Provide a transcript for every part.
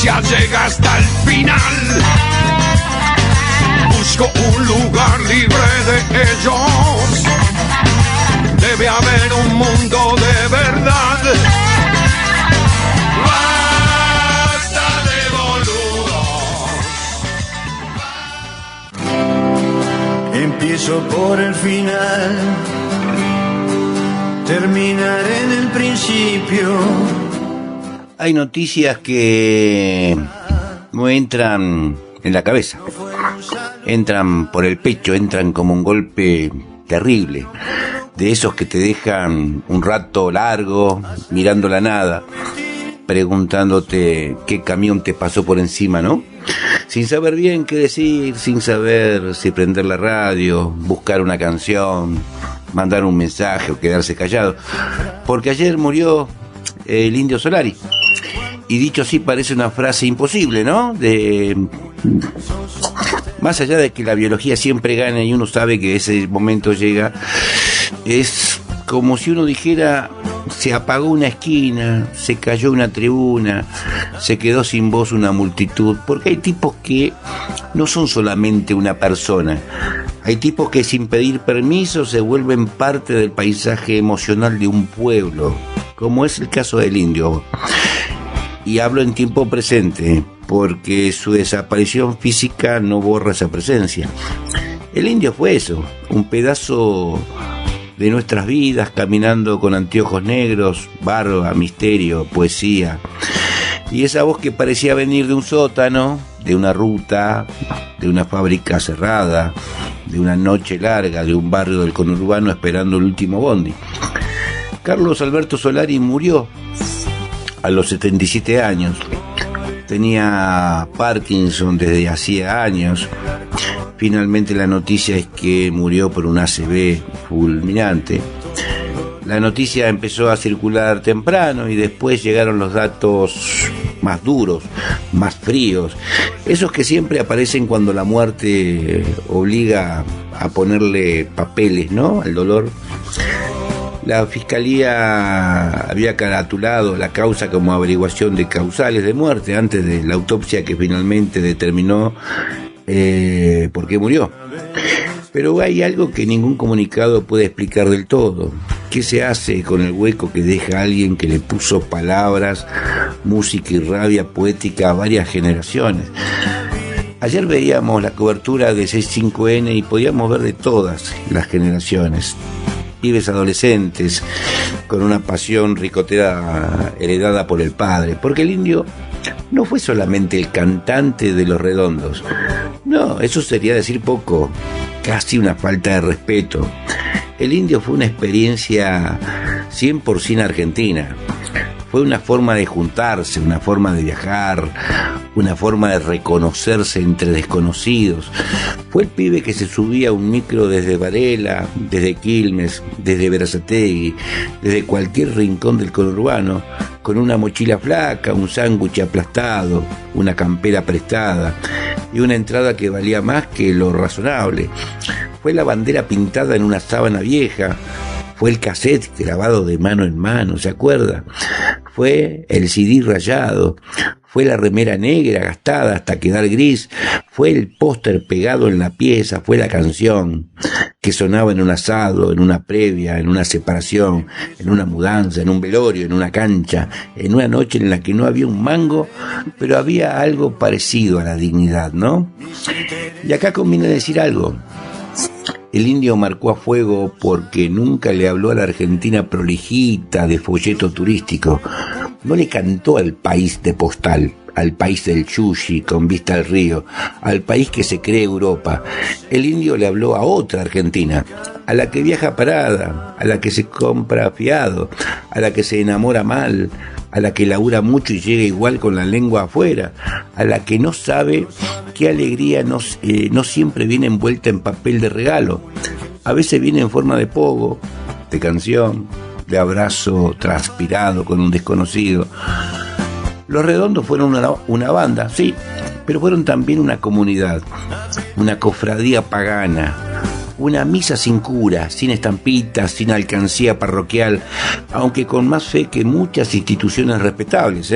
noticia llega hasta el final. Busco un lugar libre de ellos. Debe haber un mundo de verdad. Basta de boludos. Empiezo por el final, terminaré en el principio. Hay noticias que no entran en la cabeza, entran por el pecho, entran como un golpe terrible, de esos que te dejan un rato largo mirando la nada, preguntándote qué camión te pasó por encima, ¿no? Sin saber bien qué decir, sin saber si prender la radio, buscar una canción, mandar un mensaje o quedarse callado, porque ayer murió el Indio Solari. Y dicho así parece una frase imposible, ¿no? Más allá de que la biología siempre gana y uno sabe que ese momento llega, es como si uno dijera: se apagó una esquina, se cayó una tribuna, se quedó sin voz una multitud. Porque hay tipos que no son solamente una persona, hay tipos que sin pedir permiso se vuelven parte del paisaje emocional de un pueblo, como es el caso del Indio. Y hablo en tiempo presente, porque su desaparición física no borra esa presencia. El Indio fue eso, un pedazo de nuestras vidas, caminando con anteojos negros, barba, misterio, poesía. Y esa voz que parecía venir de un sótano, de una ruta, de una fábrica cerrada, de una noche larga, de un barrio del conurbano esperando el último bondi. Carlos Alberto Solari murió a los 77 años. Tenía Parkinson desde hacía años. Finalmente la noticia es que murió por un ACV fulminante. La noticia empezó a circular temprano y después llegaron los datos más duros, más fríos, esos que siempre aparecen cuando la muerte obliga a ponerle papeles, ¿no?, al dolor. La fiscalía había caratulado la causa como averiguación de causales de muerte antes de la autopsia que finalmente determinó por qué murió. Pero hay algo que ningún comunicado puede explicar del todo. ¿Qué se hace con el hueco que deja alguien que le puso palabras, música y rabia poética a varias generaciones? Ayer veíamos la cobertura de 65N y podíamos ver de todas las generaciones. Pibes adolescentes con una pasión ricotera heredada por el padre, porque el Indio no fue solamente el cantante de Los Redondos. No, eso sería decir poco, casi una falta de respeto. El Indio fue una experiencia 100% argentina. Fue una forma de juntarse, una forma de viajar, una forma de reconocerse entre desconocidos. Fue el pibe que se subía a un micro desde Varela, desde Quilmes, desde Berazategui, desde cualquier rincón del conurbano, con una mochila flaca, un sándwich aplastado, una campera prestada y una entrada que valía más que lo razonable. Fue la bandera pintada en una sábana vieja. Fue el cassette grabado de mano en mano, ¿se acuerda? Fue el CD rayado, fue la remera negra gastada hasta quedar gris, fue el póster pegado en la pieza, fue la canción que sonaba en un asado, en una previa, en una separación, en una mudanza, en un velorio, en una cancha, en una noche en la que no había un mango, pero había algo parecido a la dignidad, ¿no? Y acá conviene decir algo. El Indio marcó a fuego porque nunca le habló a la Argentina prolijita de folleto turístico. No le cantó al país de postal, al país del sushi con vista al río, al país que se cree Europa. El Indio le habló a otra Argentina, a la que viaja parada, a la que se compra fiado, a la que se enamora mal, a la que labura mucho y llega igual con la lengua afuera, a la que no sabe qué alegría no siempre viene envuelta en papel de regalo. A veces viene en forma de pogo, de canción, de abrazo transpirado con un desconocido. Los Redondos fueron una banda, sí, pero fueron también una comunidad, una cofradía pagana, una misa sin cura, sin estampitas, sin alcancía parroquial, aunque con más fe que muchas instituciones respetables,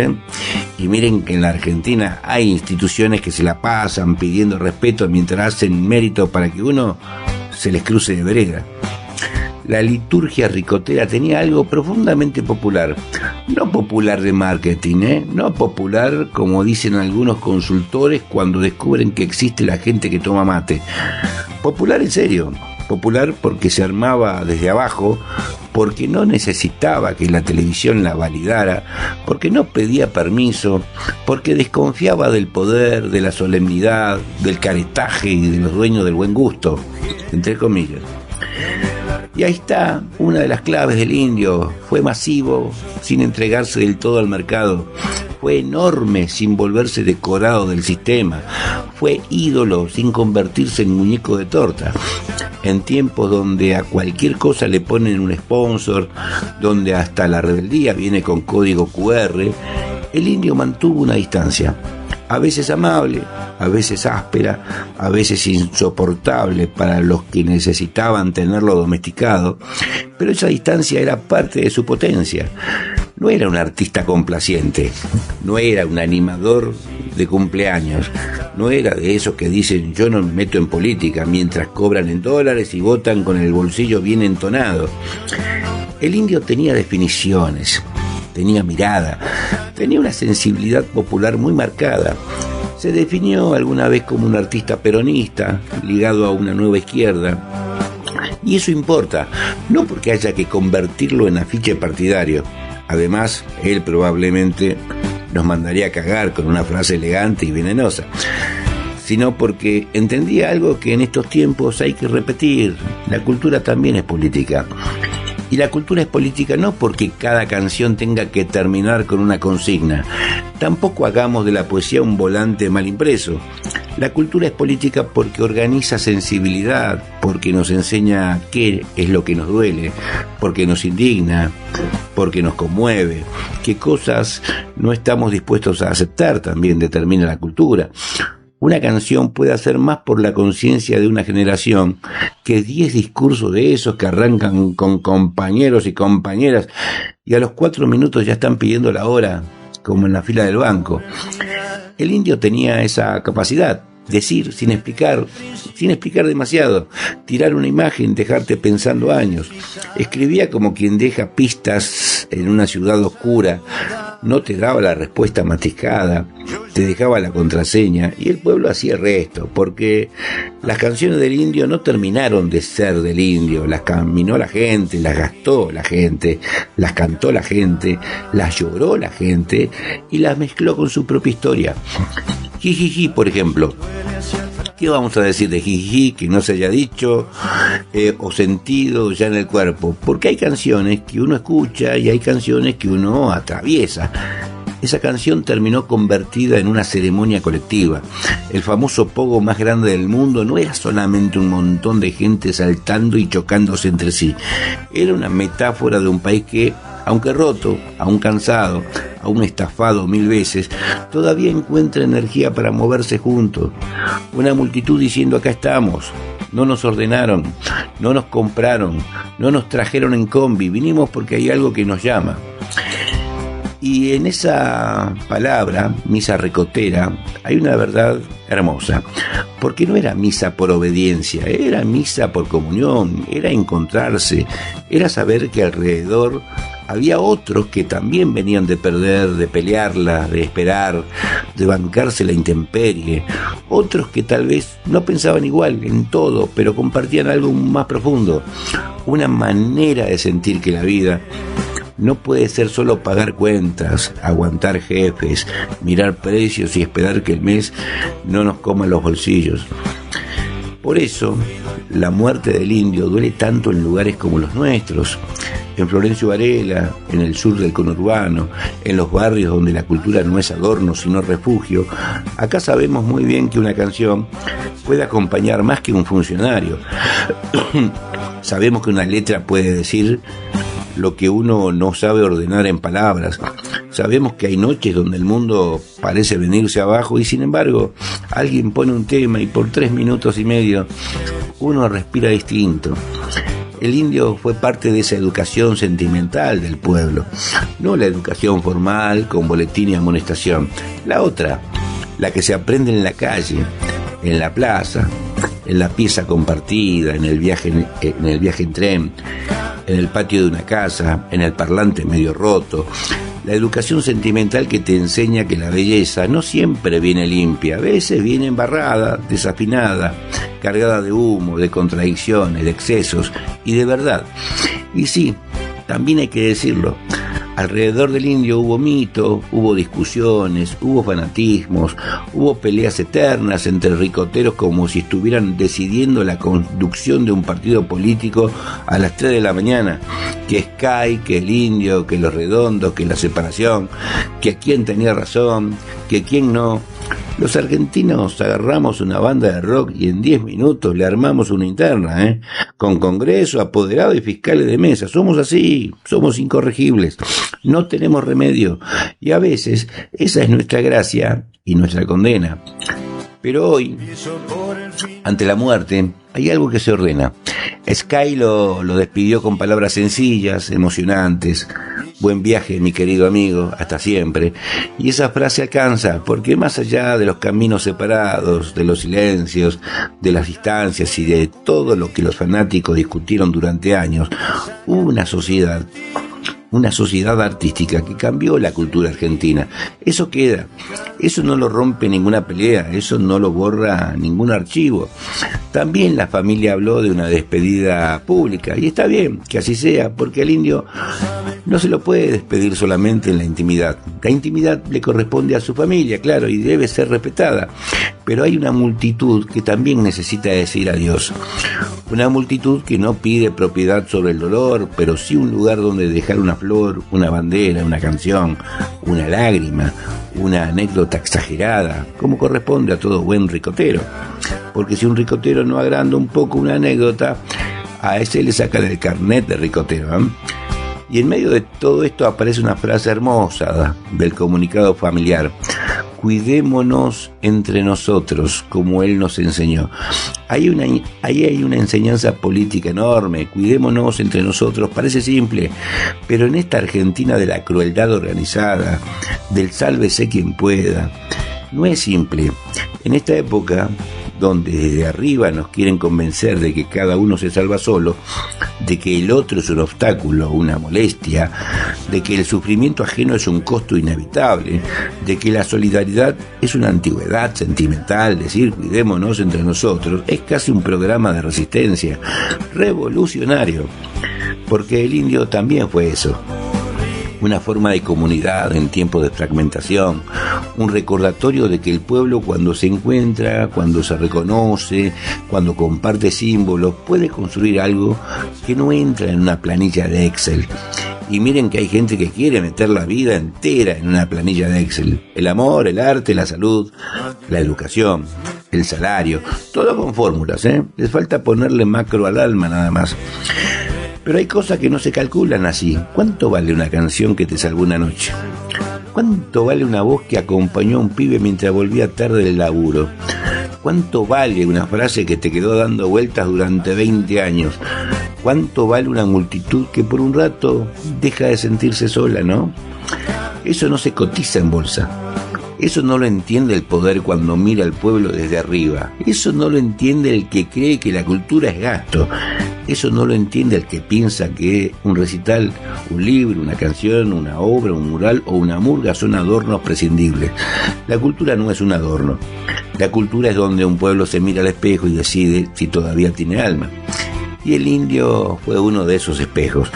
Y miren que en la Argentina hay instituciones que se la pasan pidiendo respeto mientras hacen mérito para que uno se les cruce de vereda. La liturgia ricotera tenía algo profundamente popular. No popular de marketing, no popular como dicen algunos consultores cuando descubren que existe la gente que toma mate. Popular en serio. Popular porque se armaba desde abajo, porque no necesitaba que la televisión la validara, porque no pedía permiso, porque desconfiaba del poder, de la solemnidad, del caretaje y de los dueños del buen gusto, entre comillas. Y ahí está una de las claves del indio. Fue masivo, sin entregarse del todo al mercado. Fue enorme, sin volverse decorado del sistema. Fue ídolo, sin convertirse en muñeco de torta. En tiempos donde a cualquier cosa le ponen un sponsor, donde hasta la rebeldía viene con código QR, el indio mantuvo una distancia. A veces amable, a veces áspera, a veces insoportable para los que necesitaban tenerlo domesticado, pero esa distancia era parte de su potencia. No era un artista complaciente, no era un animador de cumpleaños, no era de esos que dicen yo no me meto en política mientras cobran en dólares y votan con el bolsillo bien entonado. El indio tenía definiciones, tenía mirada, tenía una sensibilidad popular muy marcada. Se definió alguna vez como un artista peronista, ligado a una nueva izquierda. Y eso importa, no porque haya que convertirlo en afiche partidario. Además, él probablemente nos mandaría a cagar con una frase elegante y venenosa, sino porque entendía algo que en estos tiempos hay que repetir: la cultura también es política. Y la cultura es política no porque cada canción tenga que terminar con una consigna. Tampoco hagamos de la poesía un volante mal impreso. La cultura es política porque organiza sensibilidad, porque nos enseña qué es lo que nos duele, porque nos indigna, porque nos conmueve, qué cosas no estamos dispuestos a aceptar también determina la cultura. Una canción puede hacer más por la conciencia de una generación que 10 discursos de esos que arrancan con compañeros y compañeras y a los 4 minutos ya están pidiendo la hora, como en la fila del banco. El indio tenía esa capacidad, decir sin explicar demasiado, tirar una imagen, dejarte pensando años. Escribía como quien deja pistas en una ciudad oscura, no te daba la respuesta masticada, te dejaba la contraseña y el pueblo hacía el resto, porque las canciones del indio no terminaron de ser del indio, las caminó la gente, las gastó la gente, las cantó la gente, las lloró la gente y las mezcló con su propia historia. Jijiji, por ejemplo. ¿Qué vamos a decir de jijiji que no se haya dicho o sentido ya en el cuerpo? Porque hay canciones que uno escucha y hay canciones que uno atraviesa. Esa canción terminó convertida en una ceremonia colectiva. El famoso pogo más grande del mundo no era solamente un montón de gente saltando y chocándose entre sí. Era una metáfora de un país que, aunque roto, aún cansado, aún estafado 1000 veces, todavía encuentra energía para moverse juntos. Una multitud diciendo: acá estamos, no nos ordenaron, no nos compraron, no nos trajeron en combi, vinimos porque hay algo que nos llama. Y en esa palabra, misa ricotera, hay una verdad hermosa, porque no era misa por obediencia, era misa por comunión, era encontrarse, era saber que alrededor había otros que también venían de perder, de pelearla, de esperar, de bancarse la intemperie, otros que tal vez no pensaban igual en todo, pero compartían algo más profundo, una manera de sentir que la vida no puede ser solo pagar cuentas, aguantar jefes, mirar precios y esperar que el mes no nos coma los bolsillos. Por eso, la muerte del indio duele tanto en lugares como los nuestros, en Florencio Varela, en el sur del conurbano, en los barrios donde la cultura no es adorno sino refugio. Acá sabemos muy bien que una canción puede acompañar más que un funcionario. Sabemos que una letra puede decir lo que uno no sabe ordenar en palabras. Sabemos que hay noches donde el mundo parece venirse abajo y sin embargo alguien pone un tema y por 3 minutos y medio uno respira distinto. El indio fue parte de esa educación sentimental del pueblo, no la educación formal con boletín y amonestación. La otra, la que se aprende en la calle, en la plaza, en la pieza compartida, en el viaje en tren, en el patio de una casa, en el parlante medio roto. La educación sentimental que te enseña que la belleza no siempre viene limpia, a veces viene embarrada, desafinada, cargada de humo, de contradicciones, de excesos y de verdad. Y sí, también hay que decirlo, alrededor del indio hubo mito, hubo discusiones, hubo fanatismos, hubo peleas eternas entre ricoteros como si estuvieran decidiendo la conducción de un partido político a las 3 de la mañana, que Sky, que el indio, que los redondos, que la separación, que quién tenía razón, que quién no. Los argentinos agarramos una banda de rock y en 10 minutos le armamos una interna, con congreso, apoderado y fiscales de mesa. Somos así, somos incorregibles, no tenemos remedio. Y a veces esa es nuestra gracia y nuestra condena. Pero hoy, ante la muerte, hay algo que se ordena. Sky lo despidió con palabras sencillas, emocionantes. Buen viaje, mi querido amigo, hasta siempre. Y esa frase alcanza, porque más allá de los caminos separados, de los silencios, de las distancias y de todo lo que los fanáticos discutieron durante años, hubo una sociedad artística que cambió la cultura argentina. Eso queda, eso no lo rompe ninguna pelea, eso no lo borra ningún archivo. También la familia habló de una despedida pública, y está bien que así sea, porque al indio no se lo puede despedir solamente en la intimidad. La intimidad le corresponde a su familia, claro, y debe ser respetada, pero hay una multitud que también necesita decir adiós. Una multitud que no pide propiedad sobre el dolor, pero sí un lugar donde dejar una flor, una bandera, una canción, una lágrima, una anécdota exagerada, como corresponde a todo buen ricotero. Porque si un ricotero no agranda un poco una anécdota, a ese le sacan el carnet de ricotero, ¿eh? Y en medio de todo esto aparece una frase hermosa del comunicado familiar: cuidémonos entre nosotros, como él nos enseñó. Ahí hay una enseñanza política enorme. Cuidémonos entre nosotros, parece simple, pero en esta Argentina de la crueldad organizada, del sálvese quien pueda, no es simple. En esta época, donde desde arriba nos quieren convencer de que cada uno se salva solo, de que el otro es un obstáculo, una molestia, de que el sufrimiento ajeno es un costo inevitable, de que la solidaridad es una antigüedad sentimental, decir cuidémonos entre nosotros, es casi un programa de resistencia revolucionario, porque el indio también fue eso. Una forma de comunidad en tiempos de fragmentación, un recordatorio de que el pueblo, cuando se encuentra, cuando se reconoce, cuando comparte símbolos, puede construir algo que no entra en una planilla de Excel. Y miren que hay gente que quiere meter la vida entera en una planilla de Excel. El amor, el arte, la salud, la educación, el salario, todo con fórmulas, Les falta ponerle macro al alma nada más. Pero hay cosas que no se calculan así. ¿Cuánto vale una canción que te salvó una noche? ¿Cuánto vale una voz que acompañó a un pibe mientras volvía tarde del laburo? ¿Cuánto vale una frase que te quedó dando vueltas durante 20 años? ¿Cuánto vale una multitud que por un rato deja de sentirse sola, no? Eso no se cotiza en bolsa. Eso no lo entiende el poder cuando mira al pueblo desde arriba. Eso no lo entiende el que cree que la cultura es gasto. Eso no lo entiende el que piensa que un recital, un libro, una canción, una obra, un mural o una murga son adornos prescindibles. La cultura no es un adorno. La cultura es donde un pueblo se mira al espejo y decide si todavía tiene alma. Y el indio fue uno de esos espejos.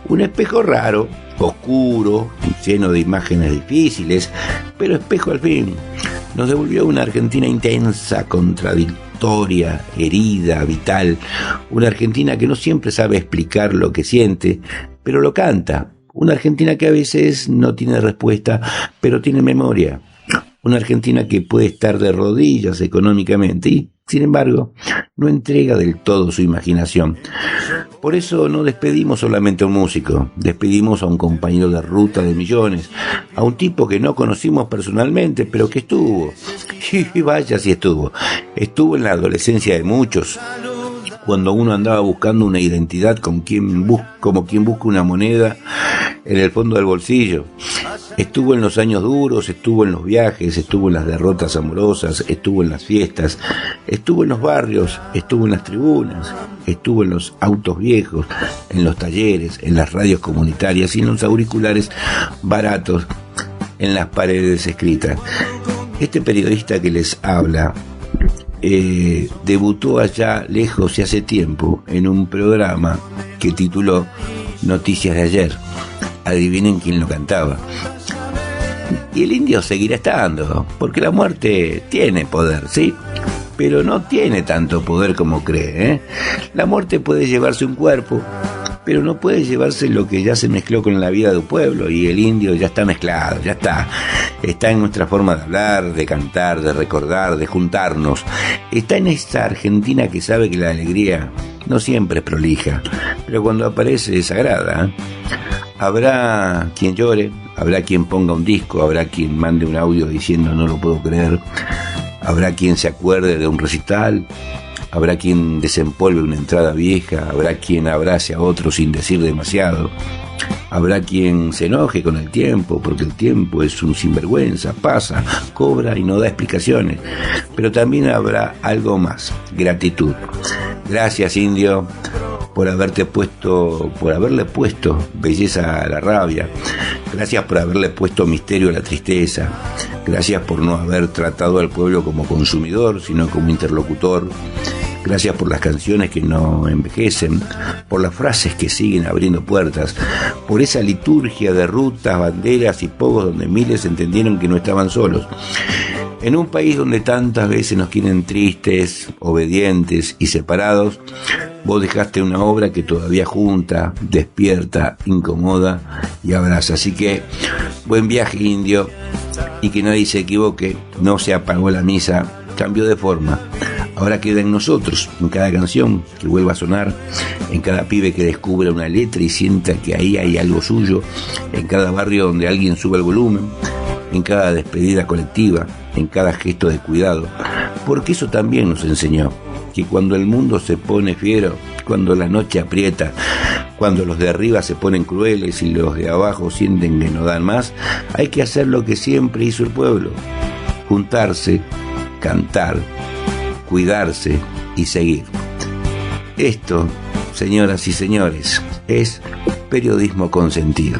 Un espejo raro, oscuro, lleno de imágenes difíciles, pero espejo al fin. Nos devolvió una Argentina intensa, contradictoria, herida, vital. Una Argentina que no siempre sabe explicar lo que siente, pero lo canta. Una Argentina que a veces no tiene respuesta, pero tiene memoria. Una Argentina que puede estar de rodillas económicamente y, sin embargo, no entrega del todo su imaginación. Por eso no despedimos solamente a un músico, despedimos a un compañero de ruta de millones, a un tipo que no conocimos personalmente, pero que estuvo. Y vaya si estuvo. Estuvo en la adolescencia de muchos, cuando uno andaba buscando una identidad como quien busca una moneda en el fondo del bolsillo. Estuvo en los años duros, estuvo en los viajes, estuvo en las derrotas amorosas, estuvo en las fiestas, estuvo en los barrios, estuvo en las tribunas, estuvo en los autos viejos, en los talleres, en las radios comunitarias y en los auriculares baratos en las paredes escritas. Este periodista que les habla debutó allá lejos y hace tiempo en un programa que tituló Noticias de Ayer. Adivinen quién lo cantaba. Y el indio seguirá estando, porque la muerte tiene poder, ¿sí? Pero no tiene tanto poder como cree, ¿eh? La muerte puede llevarse un cuerpo, pero no puede llevarse lo que ya se mezcló con la vida de un pueblo, y el indio ya está mezclado, ya está en nuestra forma de hablar, de cantar, de recordar, de juntarnos. Está en esta Argentina que sabe que la alegría no siempre es prolija, pero cuando aparece es sagrada, ¿eh? Habrá quien llore, habrá quien ponga un disco, habrá quien mande un audio diciendo no lo puedo creer, habrá quien se acuerde de un recital, habrá quien desempolve una entrada vieja, habrá quien abrace a otro sin decir demasiado, habrá quien se enoje con el tiempo, porque el tiempo es un sinvergüenza, pasa, cobra y no da explicaciones, pero también habrá algo más, gratitud. Gracias, indio, por haberle puesto belleza a la rabia. Gracias por haberle puesto misterio a la tristeza. Gracias por no haber tratado al pueblo como consumidor, sino como interlocutor. Gracias por las canciones que no envejecen, por las frases que siguen abriendo puertas, por esa liturgia de rutas, banderas y pogos donde miles entendieron que no estaban solos. En un país donde tantas veces nos quieren tristes, obedientes y separados, vos dejaste una obra que todavía junta, despierta, incomoda y abraza. Así que, buen viaje, indio, y que nadie se equivoque, no se apagó la misa, cambió de forma. Ahora queda en nosotros, en cada canción que vuelva a sonar, en cada pibe que descubra una letra y sienta que ahí hay algo suyo, en cada barrio donde alguien sube el volumen, en cada despedida colectiva, en cada gesto de cuidado, porque eso también nos enseñó, que cuando el mundo se pone fiero, cuando la noche aprieta, cuando los de arriba se ponen crueles y los de abajo sienten que no dan más, hay que hacer lo que siempre hizo el pueblo: juntarse, cantar, cuidarse y seguir. Esto, señoras y señores, es periodismo con sentido.